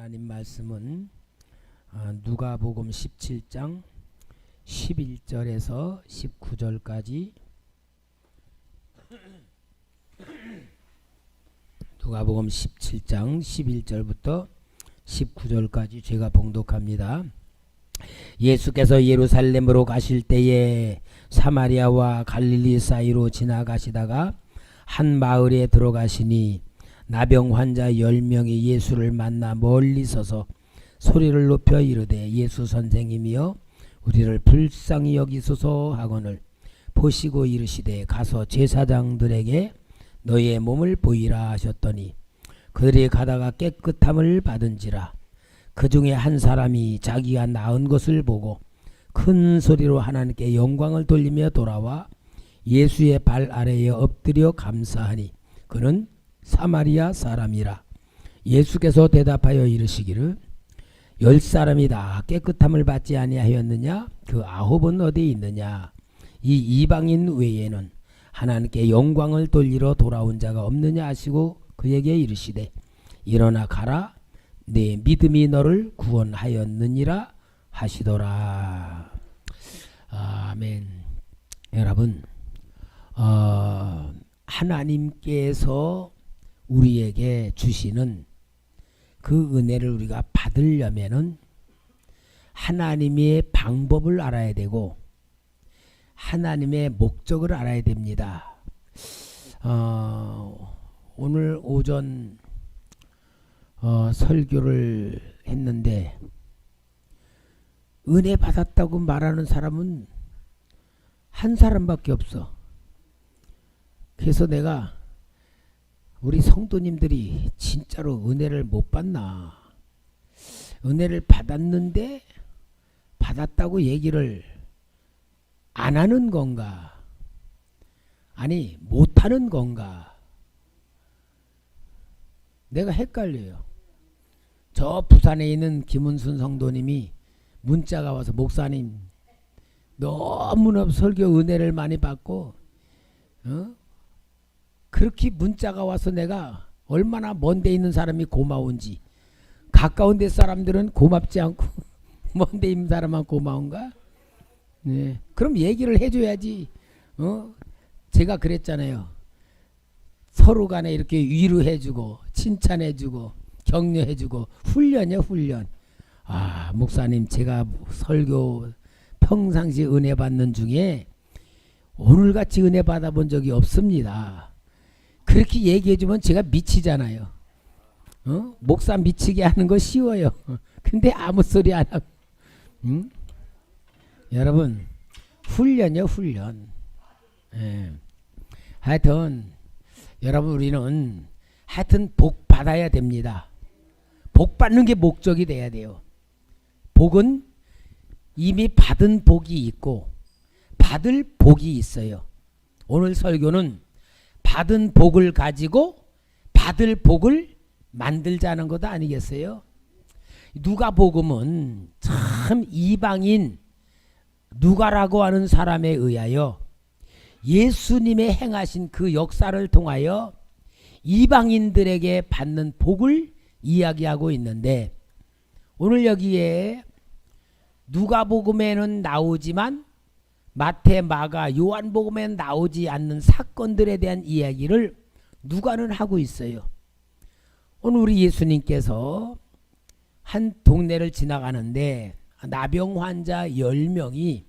하나님 말씀은 누가복음 17장 11절에서 19절까지 누가복음 17장 11절부터 19절까지 제가 봉독합니다. 예수께서 예루살렘으로 가실 때에 사마리아와 갈릴리 사이로 지나가시다가 한 마을에 들어가시니 나병 환자 10명이 예수를 만나 멀리 서서 소리를 높여 이르되 예수 선생님이여 우리를 불쌍히 여기소서 하거늘 보시고 이르시되 가서 제사장들에게 너희의 몸을 보이라 하셨더니 그들이 가다가 깨끗함을 받은지라. 그 중에 한 사람이 자기가 나은 것을 보고 큰 소리로 하나님께 영광을 돌리며 돌아와 예수의 발 아래에 엎드려 감사하니 그는 사마리아 사람이라. 예수께서 대답하여 이르시기를 10사람이 다 깨끗함을 받지 아니하였느냐? 그 9은 어디 있느냐? 이 이방인 외에는 하나님께 영광을 돌리러 돌아온 자가 없느냐 하시고 그에게 이르시되 일어나 가라 내 믿음이 너를 구원하였느니라 하시더라. 아멘. 여러분, 하나님께서 우리에게 주시는 그 은혜를 우리가 받으려면은 하나님의 방법을 알아야 되고 하나님의 목적을 알아야 됩니다. 오늘 오전 설교를 했는데 은혜 받았다고 말하는 사람은 한 사람밖에 없어. 그래서 내가 우리 성도님들이 진짜로 은혜를 못 받나? 은혜를 받았는데 받았다고 얘기를 안 하는 건가? 아니 못하는 건가? 내가 헷갈려요. 저 부산에 있는 김은순 성도님이 문자가 와서 목사님 너무나 설교 은혜를 많이 받고 그렇게 문자가 와서 내가 얼마나 먼 데 있는 사람이 고마운지. 가까운 데 사람들은 고맙지 않고 먼 데 있는 사람만 고마운가? 네. 그럼 얘기를 해줘야지. 제가 그랬잖아요. 서로 간에 이렇게 위로해주고 칭찬해주고 격려해주고 훈련이요 훈련. 목사님 제가 설교 평상시 은혜 받는 중에 오늘같이 은혜 받아본 적이 없습니다. 그렇게 얘기해주면 제가 미치잖아요. 목사 미치게 하는 거 쉬워요. 근데 아무 소리 안 하고. 여러분 훈련이요 훈련. 하여튼 여러분 우리는 하여튼 복 받아야 됩니다. 복 받는 게 목적이 돼야 돼요. 복은 이미 받은 복이 있고 받을 복이 있어요. 오늘 설교는 받은 복을 가지고 받을 복을 만들자는 것도 아니겠어요? 누가복음은 참 이방인 누가라고 하는 사람에 의하여 예수님의 행하신 그 역사를 통하여 이방인들에게 받는 복을 이야기하고 있는데 오늘 여기에 누가복음에는 나오지만 마태, 마가, 요한복음에는 나오지 않는 사건들에 대한 이야기를 누가는 하고 있어요. 오늘 우리 예수님께서 한 동네를 지나가는데 나병 환자 10명이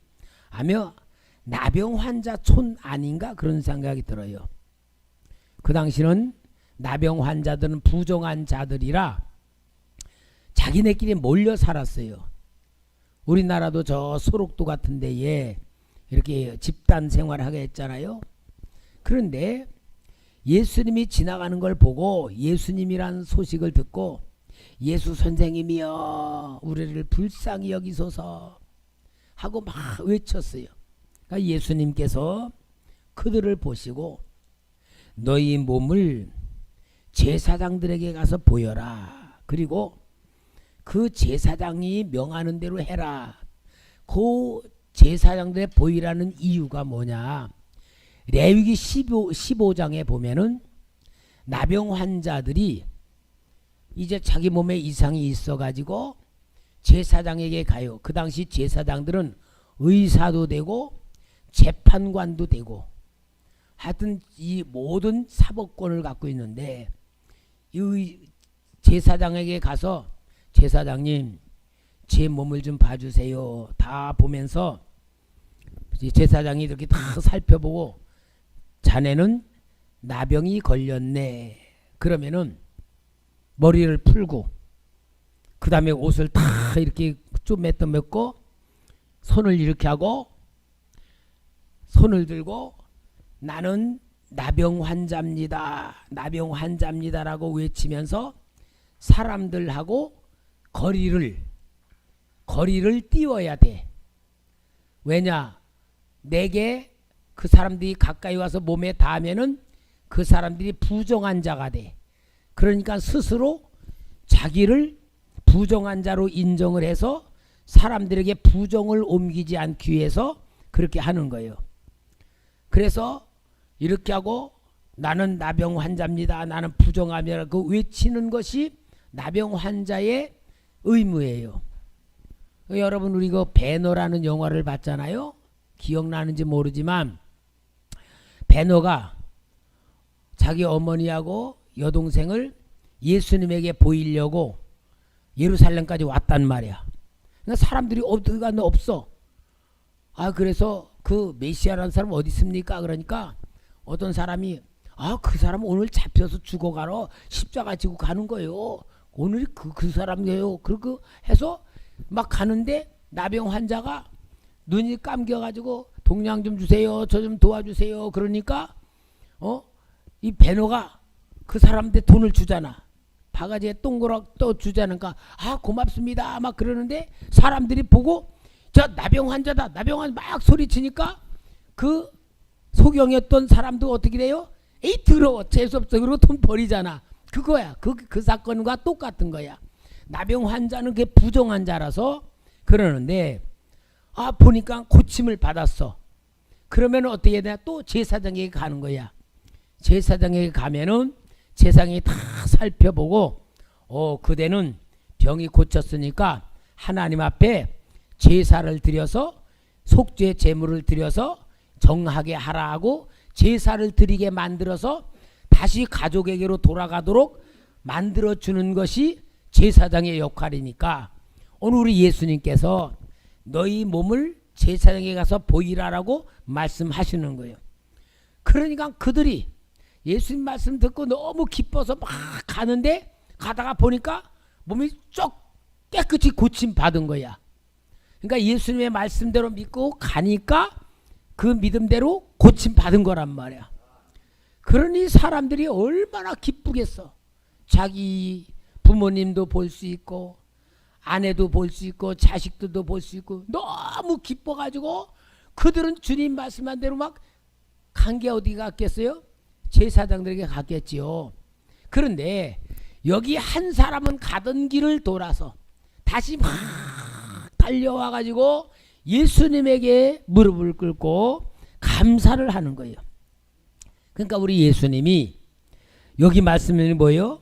하며 나병 환자 촌 아닌가 그런 생각이 들어요. 그 당시는 나병 환자들은 부정한 자들이라 자기네끼리 몰려 살았어요. 우리나라도 저 소록도 같은 데에 이렇게 집단 생활하게 했잖아요. 그런데 예수님이 지나가는 걸 보고 예수님이란 소식을 듣고 예수 선생님이여 우리를 불쌍히 여기소서 하고 막 외쳤어요. 그러니까 예수님께서 그들을 보시고 너희 몸을 제사장들에게 가서 보여라. 그리고 그 제사장이 명하는 대로 해라. 그 제사장들의 보이라는 이유가 뭐냐? 레위기 15장에 보면은 나병 환자들이 이제 자기 몸에 이상이 있어가지고 제사장에게 가요. 그 당시 제사장들은 의사도 되고 재판관도 되고 하여튼 이 모든 사법권을 갖고 있는데 이 제사장에게 가서 제사장님 제 몸을 좀 봐주세요. 다 보면서 제사장이 이렇게 다 살펴보고 자네는 나병이 걸렸네. 그러면은 머리를 풀고 그 다음에 옷을 다 이렇게 쪼매떠 met고 손을 이렇게 하고 손을 들고 나는 나병 환자입니다. 나병 환자입니다라고 외치면서 사람들하고 거리를 띄워야 돼. 왜냐? 내게 그 사람들이 가까이 와서 몸에 닿으면은 그 사람들이 부정한 자가 돼. 그러니까 스스로 자기를 부정한 자로 인정을 해서 사람들에게 부정을 옮기지 않기 위해서 그렇게 하는 거예요. 그래서 이렇게 하고 나는 나병 환자입니다. 나는 부정함이라 그 외치는 것이 나병 환자의 의무예요. 여러분 우리 그 배너라는 영화를 봤잖아요. 기억나는지 모르지만 배너가 자기 어머니하고 여동생을 예수님에게 보이려고 예루살렘까지 왔단 말이야. 그러니까 사람들이 어디가 없어. 그래서 그 메시아라는 사람 어디 있습니까? 그러니까 어떤 사람이 그 사람 오늘 잡혀서 죽어가러 십자가 지고 가는 거예요. 오늘이 그 사람이에요. 그렇게 해서 막 가는데 나병 환자가 눈이 감겨가지고 동양 좀 주세요. 저 좀 도와주세요. 그러니까 이 배너가 그 사람한테 돈을 주잖아. 바가지에 동그랗 또 주자니까 고맙습니다 막 그러는데 사람들이 보고 저 나병 환자다 나병 환자 막 소리치니까 그 소경이었던 사람도 어떻게 돼요? 에이 더러워 재수없어 그러고 돈 버리잖아. 그거야. 그 사건과 똑같은 거야. 나병 환자는 그게 부정한 자라서 그러는데 보니까 고침을 받았어. 그러면 어떻게 해야 되나? 또 제사장에게 가는 거야. 제사장에게 가면은 제사장이 다 살펴보고 그대는 병이 고쳤으니까 하나님 앞에 제사를 드려서 속죄 제물을 드려서 정하게 하라 하고 제사를 드리게 만들어서 다시 가족에게로 돌아가도록 만들어주는 것이 제사장의 역할이니까 오늘 우리 예수님께서 너희 몸을 제사장에 가서 보이라라고 말씀하시는 거예요. 그러니까 그들이 예수님 말씀 듣고 너무 기뻐서 막 가는데 가다가 보니까 몸이 쭉 깨끗이 고침 받은 거야. 그러니까 예수님의 말씀대로 믿고 가니까 그 믿음대로 고침 받은 거란 말이야. 그러니 사람들이 얼마나 기쁘겠어. 자기 부모님도 볼 수 있고 아내도 볼 수 있고 자식들도 볼 수 있고 너무 기뻐가지고 그들은 주님 말씀한 대로 막 간 게 어디 갔겠어요? 제사장들에게 갔겠지요. 그런데 여기 한 사람은 가던 길을 돌아서 다시 막 달려와가지고 예수님에게 무릎을 꿇고 감사를 하는 거예요. 그러니까 우리 예수님이 여기 말씀이 뭐예요?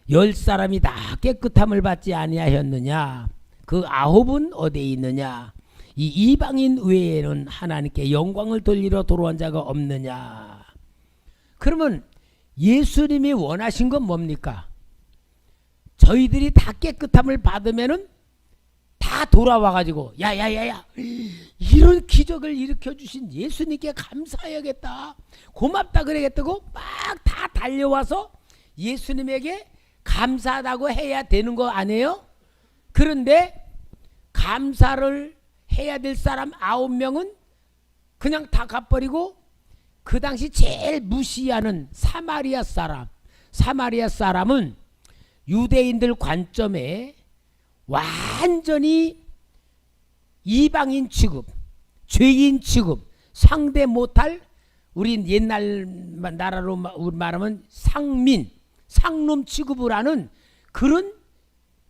10사람이 다 깨끗함을 받지 아니하였느냐? 그 9은 어디에 있느냐? 이 이방인 외에는 하나님께 영광을 돌리러 돌아온 자가 없느냐? 그러면 예수님이 원하신 건 뭡니까? 저희들이 다 깨끗함을 받으면은 다 돌아와가지고 야야야야 이런 기적을 일으켜주신 예수님께 감사해야겠다 고맙다 그래야겠다고 막 다 달려와서 예수님에게 감사하다고 해야 되는 거 아니에요? 그런데 감사를 해야 될 사람 9명은 그냥 다 가버리고 그 당시 제일 무시하는 사마리아 사람은 유대인들 관점에 완전히 이방인 취급, 죄인 취급, 상대 못할 우린 옛날 나라로 말하면 상놈 취급을 하는 그런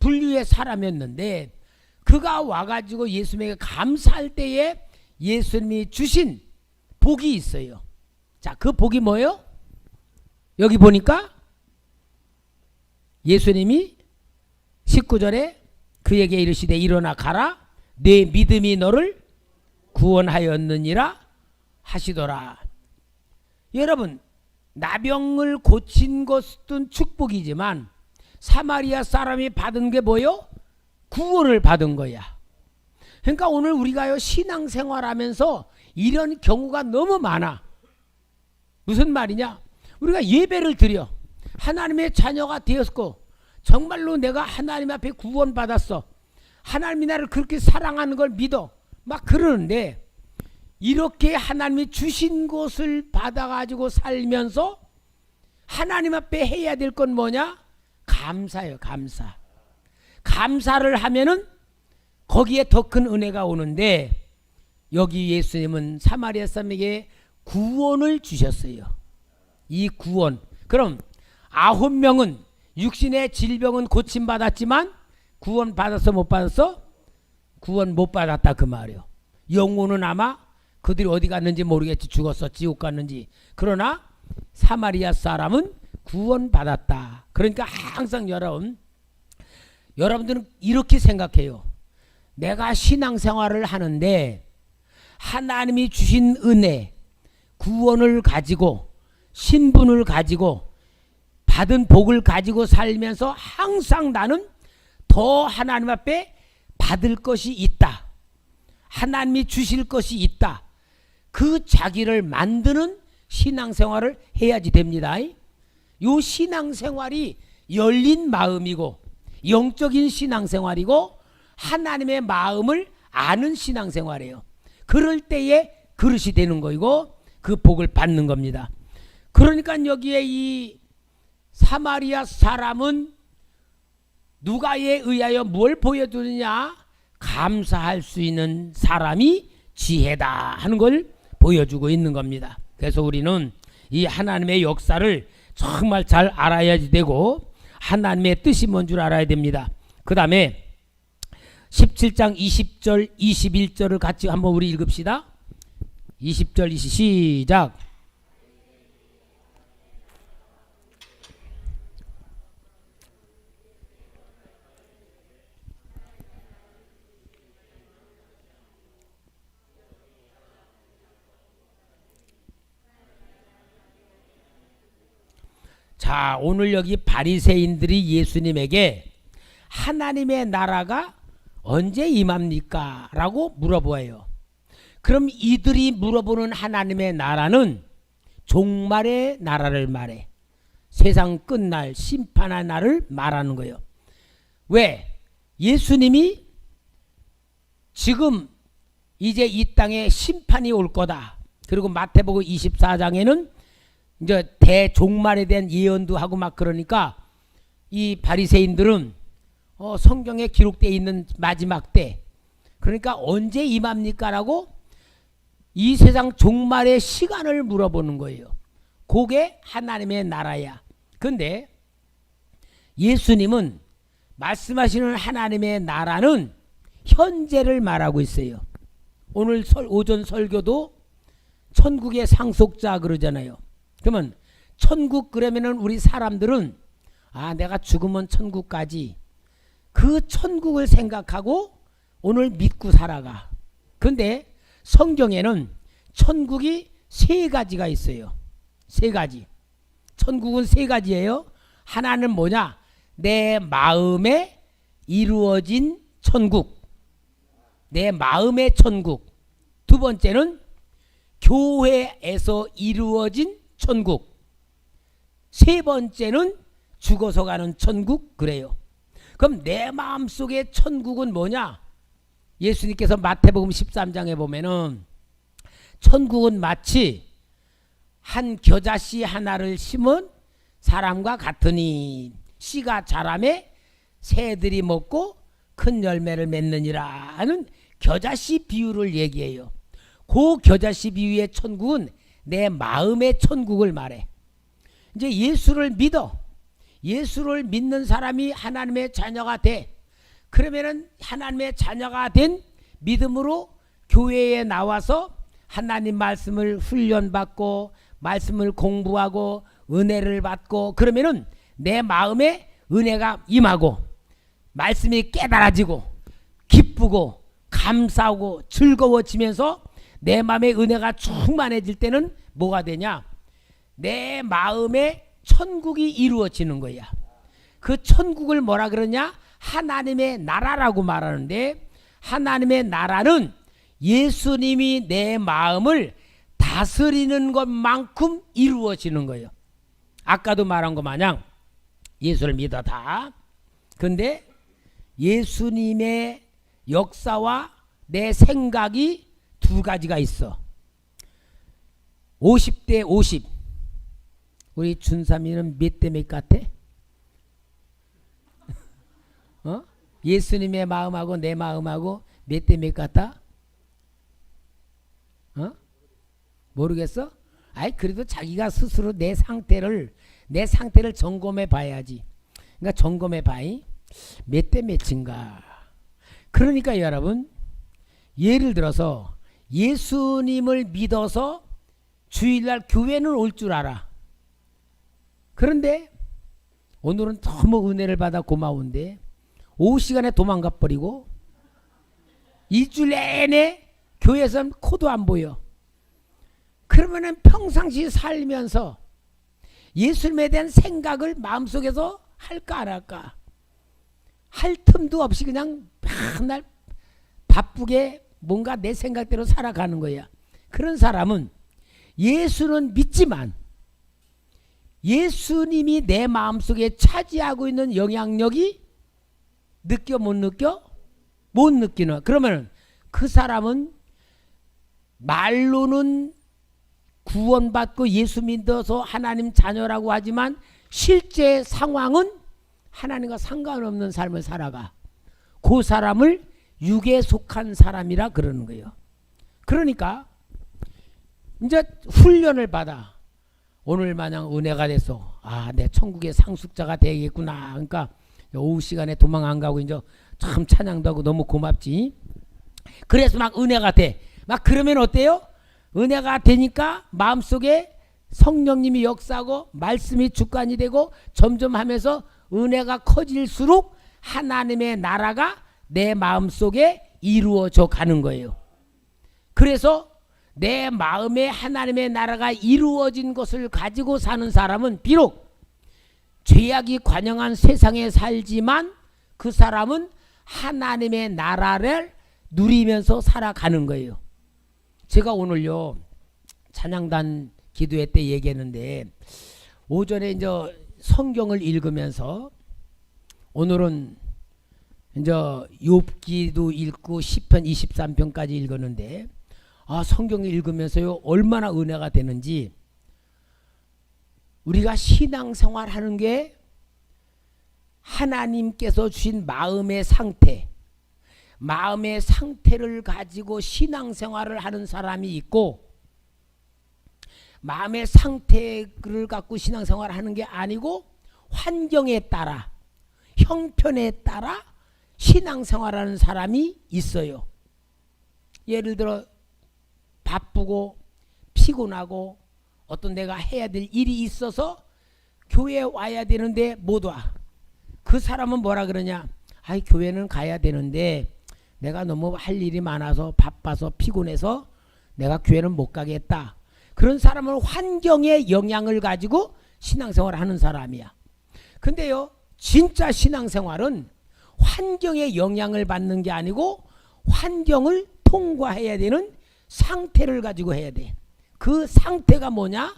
분류의 사람이었는데 그가 와가지고 예수님에게 감사할 때에 예수님이 주신 복이 있어요. 자, 그 복이 뭐예요? 여기 보니까 예수님이 19절에 그에게 이르시되 일어나 가라 내 믿음이 너를 구원하였느니라 하시더라. 여러분, 나병을 고친 것은 축복이지만 사마리아 사람이 받은 게 뭐요? 구원을 받은 거야. 그러니까 오늘 우리가요 신앙생활하면서 이런 경우가 너무 많아. 무슨 말이냐? 우리가 예배를 드려 하나님의 자녀가 되었고 정말로 내가 하나님 앞에 구원받았어. 하나님이 나를 그렇게 사랑하는 걸 믿어. 막 그러는데 이렇게 하나님이 주신 것을 받아가지고 살면서 하나님 앞에 해야 될 건 뭐냐? 감사예요. 감사. 감사를 하면은 거기에 더 큰 은혜가 오는데 여기 예수님은 사마리아 사람에게 구원을 주셨어요. 이 구원. 그럼 9명은 육신의 질병은 고침받았지만 구원 받았어 못 받았어? 구원 못 받았다 그 말이에요. 영혼은 아마 그들이 어디 갔는지 모르겠지. 죽었어 지옥 갔는지. 그러나 사마리아 사람은 구원 받았다. 그러니까 항상 여러분들은 이렇게 생각해요. 내가 신앙생활을 하는데 하나님이 주신 은혜 구원을 가지고 신분을 가지고 받은 복을 가지고 살면서 항상 나는 더 하나님 앞에 받을 것이 있다. 하나님이 주실 것이 있다. 그 자기를 만드는 신앙생활을 해야지 됩니다. 이 신앙생활이 열린 마음이고 영적인 신앙생활이고 하나님의 마음을 아는 신앙생활이에요. 그럴 때에 그릇이 되는 거이고 그 복을 받는 겁니다. 그러니까 여기에 이 사마리아 사람은 누가에 의하여 뭘 보여주느냐? 감사할 수 있는 사람이 지혜다 하는 걸 보여주고 있는 겁니다. 그래서 우리는 이 하나님의 역사를 정말 잘 알아야지 되고 하나님의 뜻이 뭔 줄 알아야 됩니다. 그 다음에 17장 20절 21절을 같이 한번 우리 읽읍시다. 20절 시작. 자, 오늘 여기 바리새인들이 예수님에게 하나님의 나라가 언제 임합니까? 라고 물어보아요. 그럼 이들이 물어보는 하나님의 나라는 종말의 나라를 말해. 세상 끝날 심판의 날을 말하는 거예요. 왜? 예수님이 지금 이제 이 땅에 심판이 올 거다. 그리고 마태복음 24장에는 이제 대종말에 대한 예언도 하고 막 그러니까 이 바리새인들은 성경에 기록되어 있는 마지막 때 그러니까 언제 임합니까? 라고 이 세상 종말의 시간을 물어보는 거예요. 그게 하나님의 나라야. 근데 예수님은 말씀하시는 하나님의 나라는 현재를 말하고 있어요. 오늘 오전 설교도 천국의 상속자 그러잖아요. 그러면 천국 그러면은 우리 사람들은 내가 죽으면 천국 가지. 그 천국을 생각하고 오늘 믿고 살아가. 근데 성경에는 천국이 세 가지가 있어요. 세 가지. 천국은 세 가지예요. 하나는 뭐냐? 내 마음에 이루어진 천국. 내 마음의 천국. 두 번째는 교회에서 이루어진 천국. 세 번째는 죽어서 가는 천국 그래요. 그럼 내 마음속의 천국은 뭐냐? 예수님께서 마태복음 13장에 보면은 천국은 마치 한 겨자씨 하나를 심은 사람과 같으니 씨가 자라매 새들이 먹고 큰 열매를 맺느니라 하는 겨자씨 비유를 얘기해요. 그 겨자씨 비유의 천국은 내 마음의 천국을 말해. 이제 예수를 믿어. 예수를 믿는 사람이 하나님의 자녀가 돼. 그러면은 하나님의 자녀가 된 믿음으로 교회에 나와서 하나님 말씀을 훈련받고 말씀을 공부하고 은혜를 받고 그러면은 내 마음에 은혜가 임하고 말씀이 깨달아지고 기쁘고 감사하고 즐거워지면서 내 마음에 은혜가 충만해질 때는 뭐가 되냐? 내 마음에 천국이 이루어지는 거야. 그 천국을 뭐라 그러냐? 하나님의 나라라고 말하는데, 하나님의 나라는 예수님이 내 마음을 다스리는 것만큼 이루어지는 거예요. 아까도 말한 것 마냥 예수를 믿어 다. 근데 예수님의 역사와 내 생각이 두 가지가 있어. 50대 50. 우리 준삼이는 몇 대 몇 같아? 예수님의 마음하고 내 마음하고 몇 대 몇 같아? 모르겠어? 아이, 그래도 자기가 스스로 내 상태를 점검해 봐야지. 그러니까 점검해 봐이. 몇 대 몇인가. 그러니까 여러분, 예를 들어서 예수님을 믿어서 주일날 교회는 올 줄 알아. 그런데 오늘은 너무 은혜를 받아 고마운데 오후 시간에 도망가 버리고 일주일 내내 교회에서는 코도 안 보여. 그러면은 평상시 살면서 예수님에 대한 생각을 마음속에서 할까 안 할까? 할 틈도 없이 그냥 맨날 바쁘게 뭔가 내 생각대로 살아가는 거야. 그런 사람은 예수는 믿지만 예수님이 내 마음속에 차지하고 있는 영향력이 느껴 못 느껴? 못 느끼는. 그러면 그 사람은 말로는 구원받고 예수 믿어서 하나님 자녀라고 하지만 실제 상황은 하나님과 상관없는 삶을 살아가. 그 사람을 육에 속한 사람이라 그러는 거예요. 그러니까 이제 훈련을 받아. 오늘 마냥 은혜가 돼서 내 천국의 상속자가 되겠구나. 그러니까 오후 시간에 도망 안 가고 이제 참 찬양도 하고 너무 고맙지. 그래서 막 은혜가 돼. 막 그러면 어때요? 은혜가 되니까 마음속에 성령님이 역사하고 말씀이 주관이 되고 점점 하면서 은혜가 커질수록 하나님의 나라가 내 마음속에 이루어져 가는 거예요. 그래서 내 마음에 하나님의 나라가 이루어진 것을 가지고 사는 사람은 비록 죄악이 관영한 세상에 살지만 그 사람은 하나님의 나라를 누리면서 살아가는 거예요. 제가 오늘요 찬양단 기도회 때 얘기했는데 오전에 이제 성경을 읽으면서 오늘은 이제 욥기도 읽고 시편 23편까지 읽었는데 성경을 읽으면서요 얼마나 은혜가 되는지. 우리가 신앙생활 하는 게 하나님께서 주신 마음의 상태를 가지고 신앙생활을 하는 사람이 있고, 마음의 상태를 갖고 신앙생활을 하는 게 아니고 환경에 따라 형편에 따라 신앙생활하는 사람이 있어요. 예를 들어 바쁘고 피곤하고 어떤 내가 해야 될 일이 있어서 교회에 와야 되는데 못 와. 그 사람은 뭐라 그러냐? 교회는 가야 되는데 내가 너무 할 일이 많아서 바빠서 피곤해서 내가 교회는 못 가겠다. 그런 사람은 환경의 영향을 가지고 신앙생활을 하는 사람이야. 근데요 진짜 신앙생활은 환경의 영향을 받는 게 아니고 환경을 통과해야 되는 상태를 가지고 해야 돼. 그 상태가 뭐냐?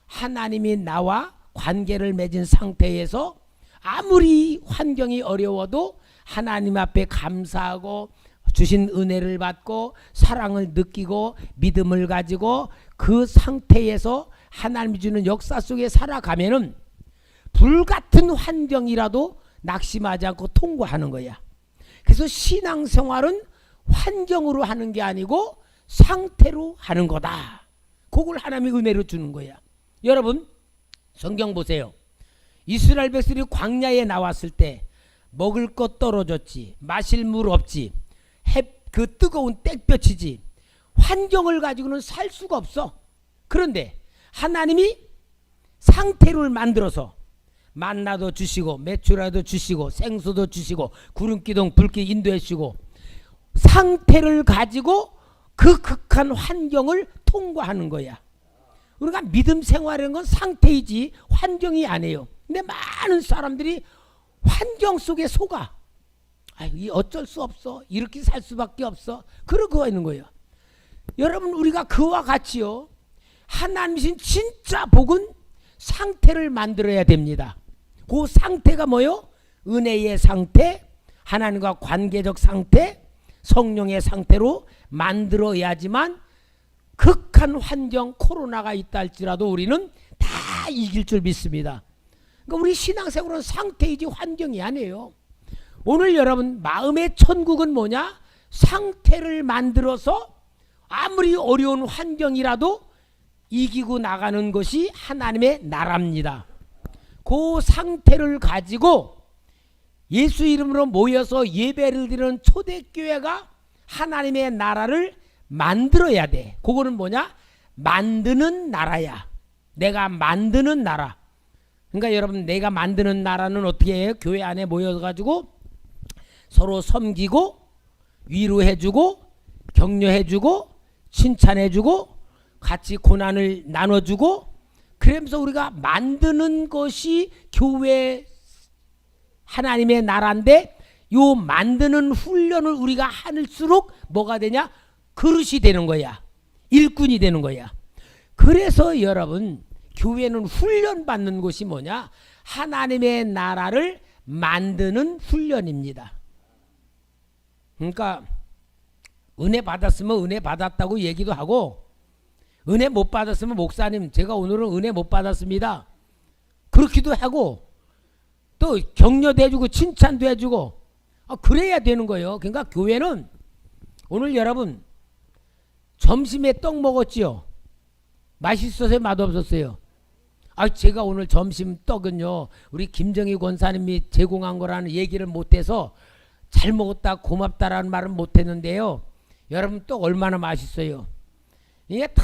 하나님이 나와 관계를 맺은 상태에서 아무리 환경이 어려워도 하나님 앞에 감사하고 주신 은혜를 받고 사랑을 느끼고 믿음을 가지고 그 상태에서 하나님이 주는 역사 속에 살아가면은 불같은 환경이라도 낙심하지 않고 통과하는 거야. 그래서 신앙생활은 환경으로 하는 게 아니고 상태로 하는 거다. 그걸 하나님이 은혜로 주는 거야. 여러분 성경 보세요. 이스라엘 백성이 광야에 나왔을 때 먹을 것 떨어졌지, 마실 물 없지, 그 뜨거운 땡볕이지, 환경을 가지고는 살 수가 없어. 그런데 하나님이 상태를 만들어서 만나도 주시고 메추라도 주시고 생수도 주시고 구름기둥 불길 인도해 주시고 상태를 가지고 그 극한 환경을 통과하는 거야. 우리가 믿음 생활이라는 건 상태이지 환경이 아니에요. 근데 많은 사람들이 환경 속에 속아. 이 어쩔 수 없어. 이렇게 살 수밖에 없어. 그러고 있는 거예요. 여러분 우리가 그와 같이요. 하나님이신 진짜 복은 상태를 만들어야 됩니다. 그 상태가 뭐요? 은혜의 상태, 하나님과 관계적 상태, 성령의 상태로 만들어야지만 극한 환경 코로나가 있다 할지라도 우리는 다 이길 줄 믿습니다. 그러니까 우리 신앙생활은 상태이지 환경이 아니에요. 오늘 여러분 마음의 천국은 뭐냐? 상태를 만들어서 아무리 어려운 환경이라도 이기고 나가는 것이 하나님의 나라입니다. 그 상태를 가지고 예수 이름으로 모여서 예배를 드리는 초대교회가 하나님의 나라를 만들어야 돼. 그거는 뭐냐? 만드는 나라야. 내가 만드는 나라. 그러니까 여러분 내가 만드는 나라는 어떻게 해요? 교회 안에 모여가지고 서로 섬기고 위로해주고 격려해주고 칭찬해주고 같이 고난을 나눠주고 그러면서 우리가 만드는 것이 교회 하나님의 나라인데 요 만드는 훈련을 우리가 할수록 뭐가 되냐? 그릇이 되는 거야. 일꾼이 되는 거야. 그래서 여러분 교회는 훈련받는 곳이 뭐냐? 하나님의 나라를 만드는 훈련입니다. 그러니까 은혜 받았으면 은혜 받았다고 얘기도 하고 은혜 못 받았으면 목사님 제가 오늘은 은혜 못 받았습니다. 그렇기도 하고 또 격려도 해주고 칭찬도 해주고 그래야 되는 거예요. 그러니까 교회는 오늘 여러분 점심에 떡 먹었지요? 맛있었어요? 맛없었어요? 제가 오늘 점심 떡은요 우리 김정희 권사님이 제공한 거라는 얘기를 못해서 잘 먹었다 고맙다라는 말은 못했는데요. 여러분 떡 얼마나 맛있어요? 이게 다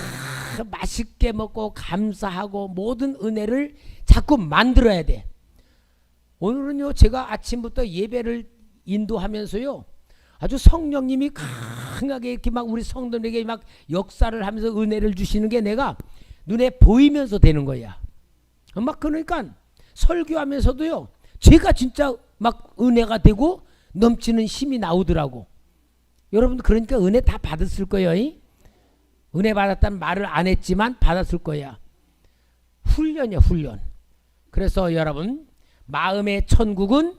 맛있게 먹고 감사하고 모든 은혜를 자꾸 만들어야 돼. 오늘은요 제가 아침부터 예배를 인도하면서요 아주 성령님이 강하게 이렇게 막 우리 성도들에게 막 역사를 하면서 은혜를 주시는 게 내가 눈에 보이면서 되는 거야. 막 그러니까 설교하면서도요 제가 진짜 막 은혜가 되고 넘치는 힘이 나오더라고. 여러분들 그러니까 은혜 다 받았을 거예요. 은혜 받았다는 말을 안 했지만 받았을 거야. 훈련이야 훈련. 그래서 여러분 마음의 천국은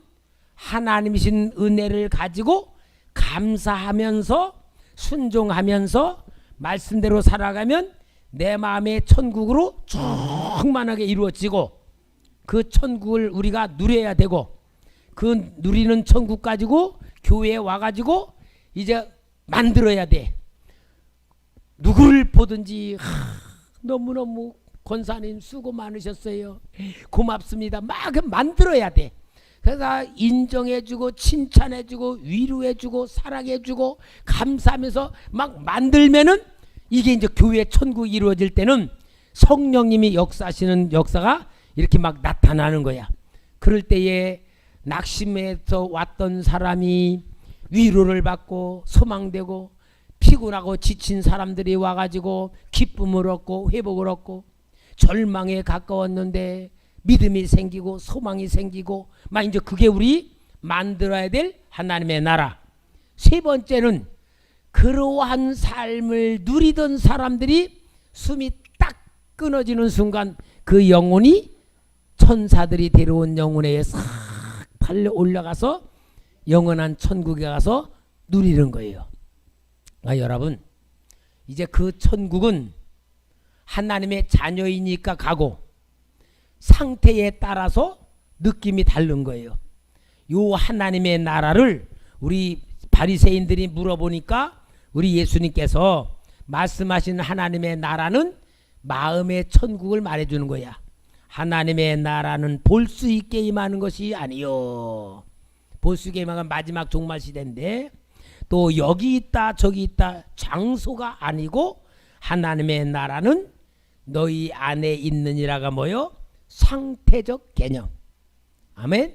하나님이신 은혜를 가지고 감사하면서 순종하면서 말씀대로 살아가면 내 마음의 천국으로 충만하게 이루어지고 그 천국을 우리가 누려야 되고 그 누리는 천국 가지고 교회에 와가지고 이제 만들어야 돼. 누구를 보든지 너무너무 권사님 수고 많으셨어요. 고맙습니다. 막 만들어야 돼. 그래서 인정해주고 칭찬해주고 위로해주고 사랑해주고 감사하면서 막 만들면은 이게 이제 교회 천국이 이루어질 때는 성령님이 역사하시는 역사가 이렇게 막 나타나는 거야. 그럴 때에 낙심해서 왔던 사람이 위로를 받고 소망되고 피곤하고 지친 사람들이 와가지고 기쁨을 얻고 회복을 얻고 절망에 가까웠는데 믿음이 생기고 소망이 생기고 막 이제 그게 우리 만들어야 될 하나님의 나라. 세 번째는 그러한 삶을 누리던 사람들이 숨이 딱 끊어지는 순간 그 영혼이 천사들이 데려온 영혼에 싹 달려 올라가서 영원한 천국에 가서 누리는 거예요. 여러분 이제 그 천국은 하나님의 자녀이니까 가고 상태에 따라서 느낌이 다른 거예요. 요 하나님의 나라를 우리 바리새인들이 물어보니까 우리 예수님께서 말씀하신 하나님의 나라는 마음의 천국을 말해주는 거야. 하나님의 나라는 볼 수 있게 임하는 것이 아니요. 볼 수 있게 임하는 마지막 종말 시대인데 또 여기 있다 저기 있다 장소가 아니고 하나님의 나라는 너희 안에 있느니라가 뭐요? 상태적 개념. 아멘.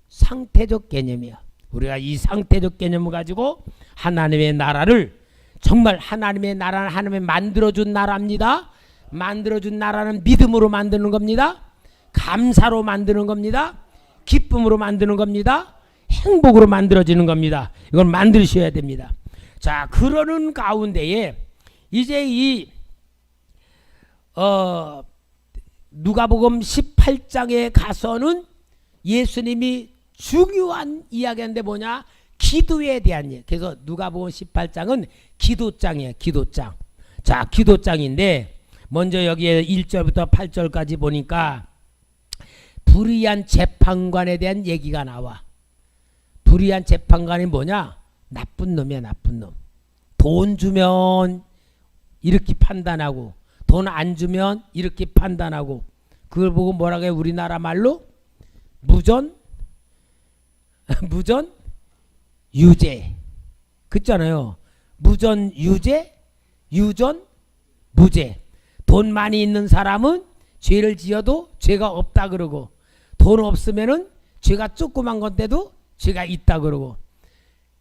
상태적 개념이야. 우리가 이 상태적 개념을 가지고 하나님의 나라를, 정말 하나님의 나라는 하나님이 만들어준 나라입니다. 만들어준 나라는 믿음으로 만드는 겁니다. 감사로 만드는 겁니다. 기쁨으로 만드는 겁니다. 행복으로 만들어지는 겁니다. 이걸 만드셔야 됩니다. 자, 그러는 가운데에 이제 이 누가복음 18장에 가서는 예수님이 중요한 이야기인데 뭐냐? 기도에 대한 얘기. 그래서 누가복음 18장은 기도장이에요. 기도장. 자, 기도장인데 먼저 여기에 1절부터 8절까지 보니까 불의한 재판관에 대한 얘기가 나와. 불의한 재판관이 뭐냐? 나쁜 놈이야, 나쁜 놈. 돈 주면 이렇게 판단하고 돈 안 주면 이렇게 판단하고, 그걸 보고 뭐라고 해? 우리나라 말로 무전 유죄. 그렇잖아요. 무전 유죄, 유전 무죄. 돈 많이 있는 사람은 죄를 지어도 죄가 없다 그러고, 돈 없으면은 죄가 조그만 건데도 죄가 있다 그러고,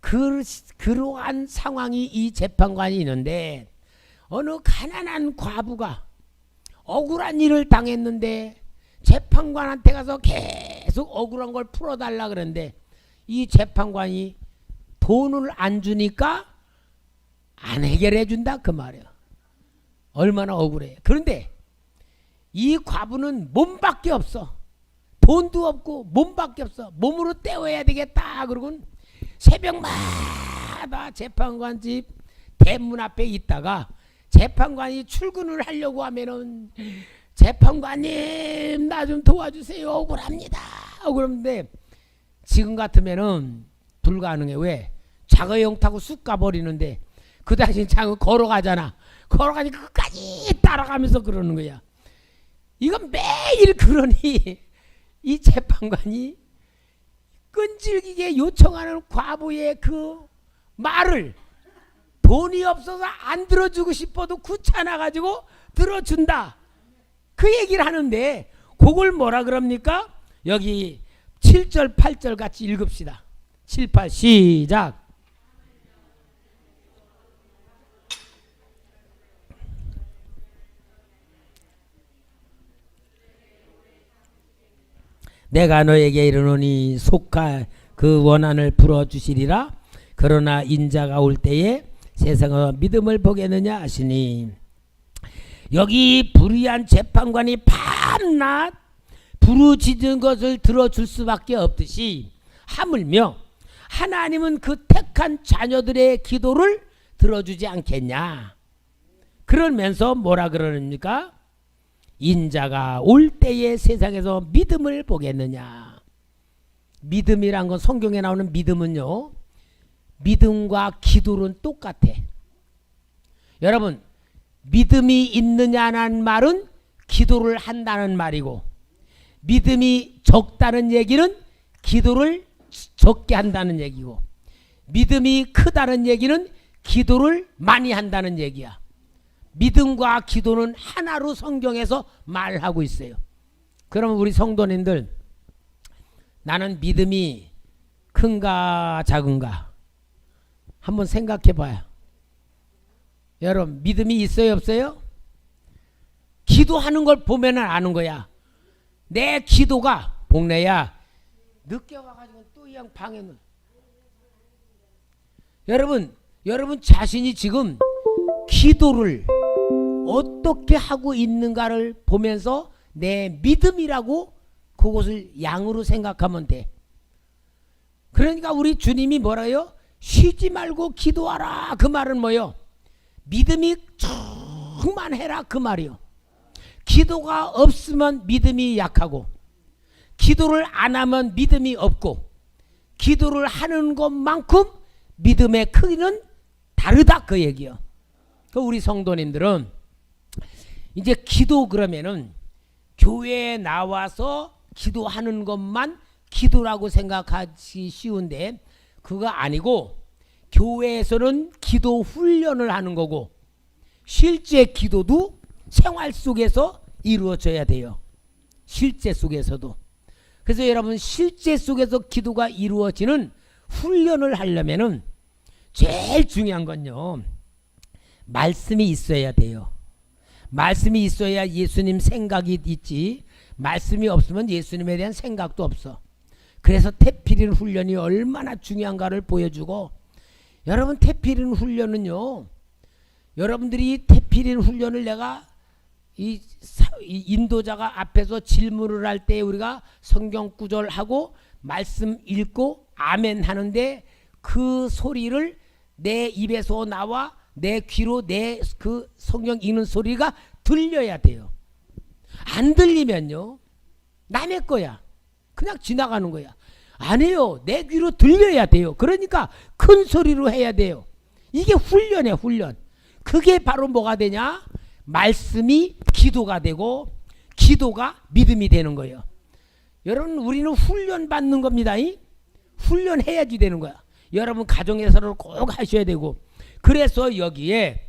그러한 상황이 이 재판관이 있는데, 어느 가난한 과부가 억울한 일을 당했는데 재판관한테 가서 계속 억울한 걸 풀어달라 그러는데, 이 재판관이 돈을 안 주니까 안 해결해 준다 그 말이야. 얼마나 억울해. 그런데 이 과부는 몸밖에 없어. 돈도 없고 몸밖에 없어. 몸으로 때워야 되겠다 그러고 새벽마다 재판관 집 대문 앞에 있다가 재판관이 출근을 하려고 하면은 재판관님 나 좀 도와주세요, 억울합니다. 그러는데 지금 같으면은 불가능해. 왜? 자가용 타고 쑥 가버리는데 그 당시 장은 걸어가잖아. 걸어가니까 끝까지 따라가면서 그러는 거야. 이건 매일 그러니 이 재판관이 끈질기게 요청하는 과부의 그 말을 돈이 없어서 안 들어주고 싶어도 귀찮아가지고 들어준다, 그 얘기를 하는데, 그걸 뭐라 그럽니까? 여기 7절 8절 같이 읽읍시다. 7, 8 시작. 내가 너에게 이르노니 속하 그 원한을 풀어주시리라. 그러나 인자가 올 때에 세상의 믿음을 보겠느냐 하시니, 여기 불의한 재판관이 밤낮 부르짖은 것을 들어줄 수밖에 없듯이, 하물며 하나님은 그 택한 자녀들의 기도를 들어주지 않겠냐. 그러면서 뭐라 그러십니까? 인자가 올 때에 세상에서 믿음을 보겠느냐. 믿음이란 건, 성경에 나오는 믿음은요, 믿음과 기도는 똑같아. 여러분, 믿음이 있느냐는 말은 기도를 한다는 말이고, 믿음이 적다는 얘기는 기도를 적게 한다는 얘기고, 믿음이 크다는 얘기는 기도를 많이 한다는 얘기야. 믿음과 기도는 하나로 성경에서 말하고 있어요. 그러면 우리 성도님들, 나는 믿음이 큰가 작은가 한번 생각해 봐요. 여러분, 믿음이 있어요 없어요? 기도하는 걸 보면 아는 거야. 내 기도가, 복래야 늦게 와가지고 또 이 양 방에는, 여러분 자신이 지금 기도를 어떻게 하고 있는가를 보면서 내 믿음이라고 그것을 양으로 생각하면 돼. 그러니까 우리 주님이 뭐라요? 쉬지 말고 기도하라. 그 말은 뭐요? 믿음이 충만해라 그 말이요. 기도가 없으면 믿음이 약하고, 기도를 안 하면 믿음이 없고, 기도를 하는 것만큼 믿음의 크기는 다르다 그 얘기요. 그 우리 성도님들은 이제 기도 그러면은 교회에 나와서 기도하는 것만 기도라고 생각하기 쉬운데, 그거 아니고 교회에서는 기도 훈련을 하는 거고, 실제 기도도 생활 속에서 이루어져야 돼요. 실제 속에서도. 그래서 여러분 실제 속에서 기도가 이루어지는 훈련을 하려면은 제일 중요한 건요, 말씀이 있어야 돼요. 말씀이 있어야 예수님 생각이 있지, 말씀이 없으면 예수님에 대한 생각도 없어. 그래서 태필인 훈련이 얼마나 중요한가를 보여주고, 여러분 태필인 훈련은요, 여러분들이 태필인 훈련을 내가 이 인도자가 앞에서 질문을 할 때 우리가 성경 구절하고 말씀 읽고 아멘 하는데 그 소리를 내 입에서 나와 내 귀로 내 그 성경 읽는 소리가 들려야 돼요. 안 들리면요, 남의 거야. 그냥 지나가는 거야. 아니에요. 내 귀로 들려야 돼요. 그러니까 큰 소리로 해야 돼요. 이게 훈련이에요, 훈련. 그게 바로 뭐가 되냐? 말씀이 기도가 되고 기도가 믿음이 되는 거예요. 여러분 우리는 훈련 받는 겁니다. 훈련해야지 되는 거야. 여러분 가정에서는 꼭 하셔야 되고, 그래서 여기에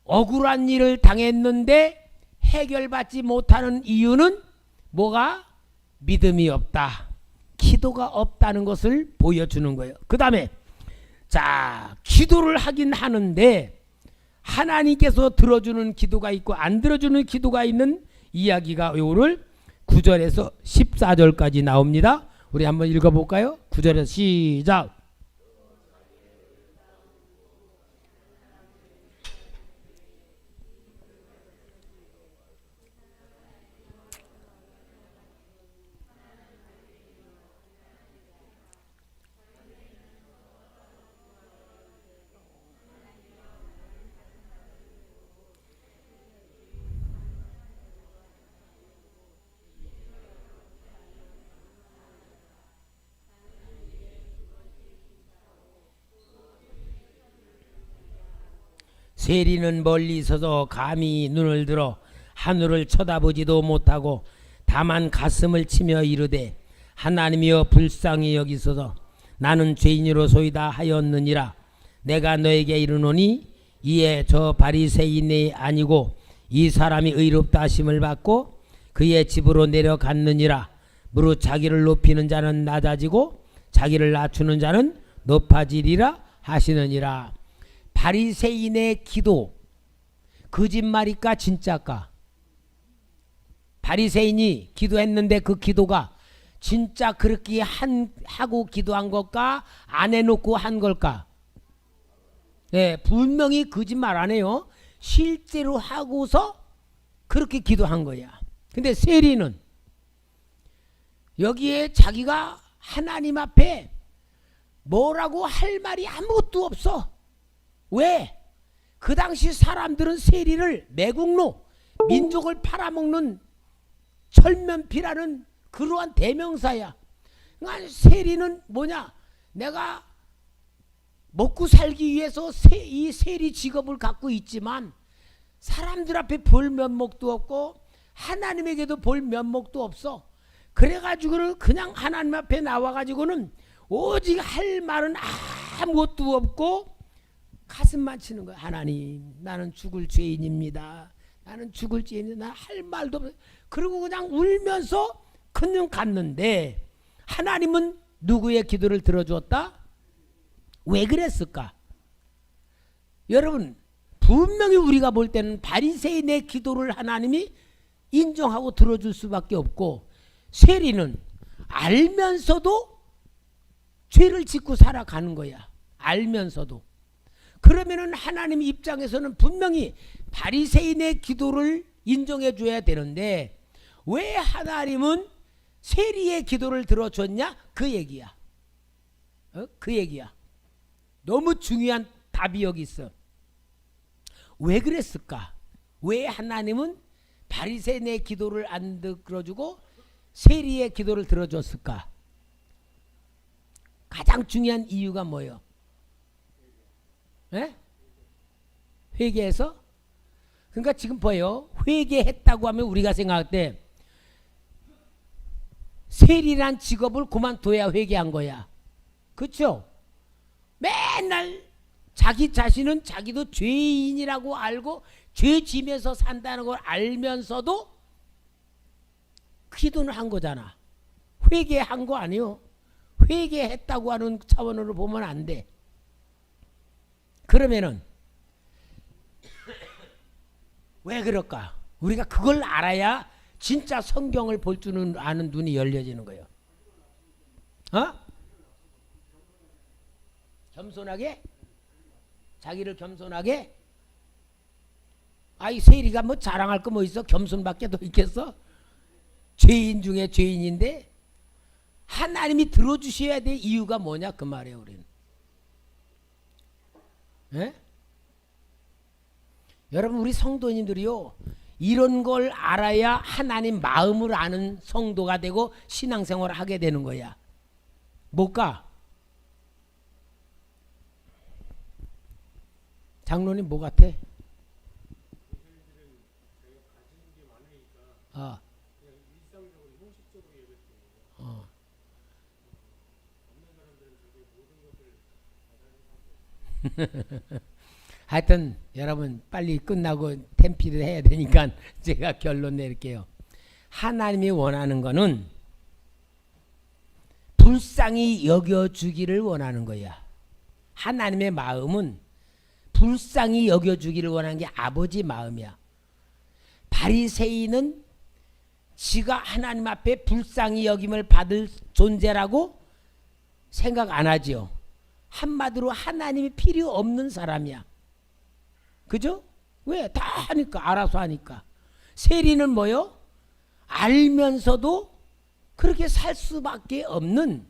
억울한 일을 당했는데 해결받지 못하는 이유는 뭐가? 믿음이 없다, 기도가 없다는 것을 보여주는 거예요. 그 다음에 자, 기도를 하긴 하는데 하나님께서 들어주는 기도가 있고 안 들어주는 기도가 있는 이야기가 오늘 9절에서 14절까지 나옵니다. 우리 한번 읽어볼까요? 9절에서 시작. 세리는 멀리 서서 감히 눈을 들어 하늘을 쳐다보지도 못하고 다만 가슴을 치며 이르되 하나님이여 불쌍히 여기소서 나는 죄인으로소이다 하였느니라. 내가 너에게 이르노니 이에 저 바리새인이 아니고 이 사람이 의롭다 하심을 받고 그의 집으로 내려갔느니라. 무릇 자기를 높이는 자는 낮아지고 자기를 낮추는 자는 높아지리라 하시느니라. 바리새인의 기도, 거짓말일까 진짜일까? 바리새인이 기도했는데 그 기도가 진짜 그렇게 하고 기도한 걸까? 안 해놓고 한 걸까? 네, 분명히 거짓말 안 해요. 실제로 하고서 그렇게 기도한 거야. 근데 세리는 여기에 자기가 하나님 앞에 뭐라고 할 말이 아무것도 없어. 왜? 그 당시 사람들은 세리를 매국노, 민족을 팔아먹는 철면피라는 그러한 대명사야. 그러니까 세리는 뭐냐? 내가 먹고 살기 위해서 이 세리 직업을 갖고 있지만 사람들 앞에 볼 면목도 없고 하나님에게도 볼 면목도 없어. 그래가지고는 그냥 하나님 앞에 나와가지고는 오직 할 말은 아무것도 없고 가슴만 치는 거야. 하나님, 나는 죽을 죄인입니다. 나는 죽을 죄인입니다. 나 할 말도 없어. 그리고 그냥 울면서 그냥 갔는데 하나님은 누구의 기도를 들어주었다? 왜 그랬을까? 여러분 분명히 우리가 볼 때는 바리새인의 기도를 하나님이 인정하고 들어줄 수밖에 없고, 세리는 알면서도 죄를 짓고 살아가는 거야. 알면서도. 그러면은 하나님 입장에서는 분명히 바리새인의 기도를 인정해 줘야 되는데 왜 하나님은 세리의 기도를 들어줬냐? 그 얘기야. 그 얘기야. 너무 중요한 답이 여기 있어. 왜 그랬을까? 왜 하나님은 바리새인의 기도를 안 들어주고 세리의 기도를 들어줬을까? 가장 중요한 이유가 뭐예요? 네? 회개해서? 그러니까 지금 보여요. 회개했다고 하면 우리가 생각할 때 세리란 직업을 그만둬야 회개한 거야. 그렇죠? 맨날 자기 자신은 자기도 죄인이라고 알고 죄 지면서 산다는 걸 알면서도 기도는 한 거잖아. 회개한 거 아니요. 회개했다고 하는 차원으로 보면 안 돼. 그러면은 왜 그럴까? 우리가 그걸 알아야 진짜 성경을 볼 줄은 아는 눈이 열려지는 거예요. 어? 겸손하게? 자기를 겸손하게? 아이 세리가 뭐 자랑할 거 뭐 있어? 겸손밖에 더 있겠어? 죄인 중에 죄인인데 하나님이 들어주셔야 될 이유가 뭐냐 그 말이에요. 우리는. 에? 여러분 우리 성도님들이요 이런 걸 알아야 하나님 마음을 아는 성도가 되고 신앙생활을 하게 되는 거야. 뭘까? 장로님 뭐 같아? 어. 하여튼 여러분 빨리 끝나고 템피를 해야 되니까 제가 결론 내릴게요. 하나님이 원하는 거는 불쌍히 여겨주기를 원하는 거야. 하나님의 마음은 불쌍히 여겨주기를 원하는 게 아버지 마음이야. 바리새인은 지가 하나님 앞에 불쌍히 여김을 받을 존재라고 생각 안 하지요. 한마디로 하나님이 필요 없는 사람이야. 그죠? 왜? 다 하니까. 알아서 하니까. 세리는 뭐요? 알면서도 그렇게 살 수밖에 없는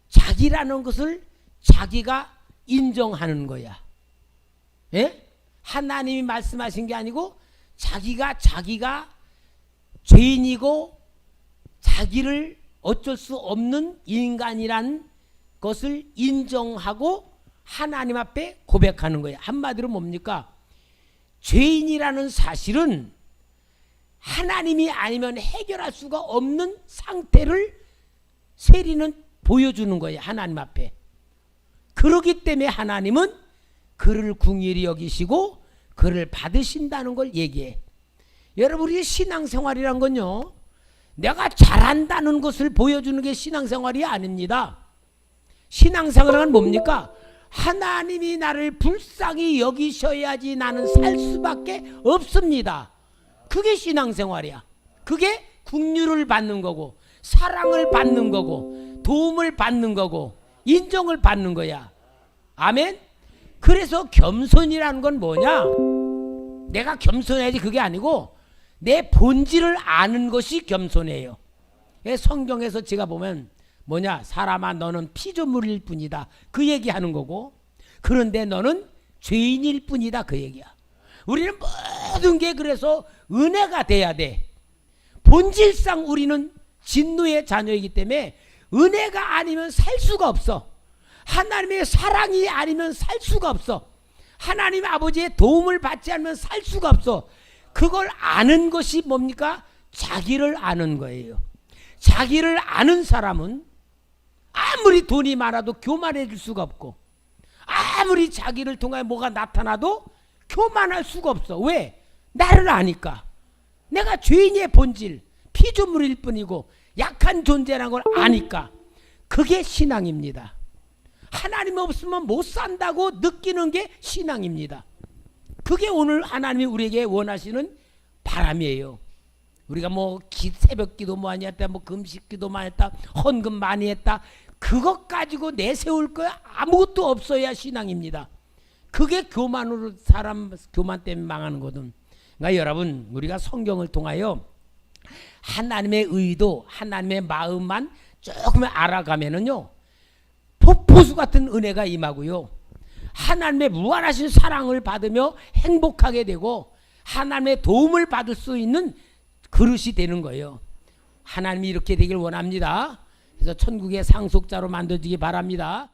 자기라는 것을 자기가 인정하는 거야. 예? 하나님이 말씀하신 게 아니고 자기가 죄인이고 자기를 어쩔 수 없는 인간이란 것을 인정하고 하나님 앞에 고백하는 거예요. 한마디로 뭡니까? 죄인이라는 사실은 하나님이 아니면 해결할 수가 없는 상태를 세리는 보여주는 거예요. 하나님 앞에. 그렇기 때문에 하나님은 그를 긍휼히 여기시고 그를 받으신다는 걸 얘기해. 여러분 우리 신앙생활이란 건요 내가 잘한다는 것을 보여주는 게 신앙생활이 아닙니다. 신앙생활은 뭡니까? 하나님이 나를 불쌍히 여기셔야지 나는 살 수밖에 없습니다. 그게 신앙생활이야. 그게 긍휼을 받는 거고 사랑을 받는 거고 도움을 받는 거고 인정을 받는 거야. 아멘. 그래서 겸손이라는 건 뭐냐? 내가 겸손해야지 그게 아니고 내 본질을 아는 것이 겸손해요. 성경에서 제가 보면 뭐냐? 사람아 너는 피조물일 뿐이다. 그 얘기하는 거고 그런데 너는 죄인일 뿐이다. 그 얘기야. 우리는 모든 게 그래서 은혜가 돼야 돼. 본질상 우리는 진노의 자녀이기 때문에 은혜가 아니면 살 수가 없어. 하나님의 사랑이 아니면 살 수가 없어. 하나님 아버지의 도움을 받지 않으면 살 수가 없어. 그걸 아는 것이 뭡니까? 자기를 아는 거예요. 자기를 아는 사람은 아무리 돈이 많아도 교만해질 수가 없고 아무리 자기를 통해 뭐가 나타나도 교만할 수가 없어. 왜? 나를 아니까. 내가 죄인의 본질, 피조물일 뿐이고 약한 존재라는 걸 아니까. 그게 신앙입니다. 하나님 없으면 못 산다고 느끼는 게 신앙입니다. 그게 오늘 하나님이 우리에게 원하시는 바람이에요. 우리가 뭐 새벽 기도 많이 했다, 뭐 금식 기도 많이 했다, 헌금 많이 했다. 그것 가지고 내세울 거 아무것도 없어야 신앙입니다. 그게 교만으로 사람 교만 때문에 망하는 거든. 그러니까 여러분 우리가 성경을 통하여 하나님의 의도, 하나님의 마음만 조금 알아가면은요 폭포수 같은 은혜가 임하고요. 하나님의 무한하신 사랑을 받으며 행복하게 되고 하나님의 도움을 받을 수 있는 그릇이 되는 거예요. 하나님이 이렇게 되길 원합니다. 그래서 천국의 상속자로 만들어지기 바랍니다.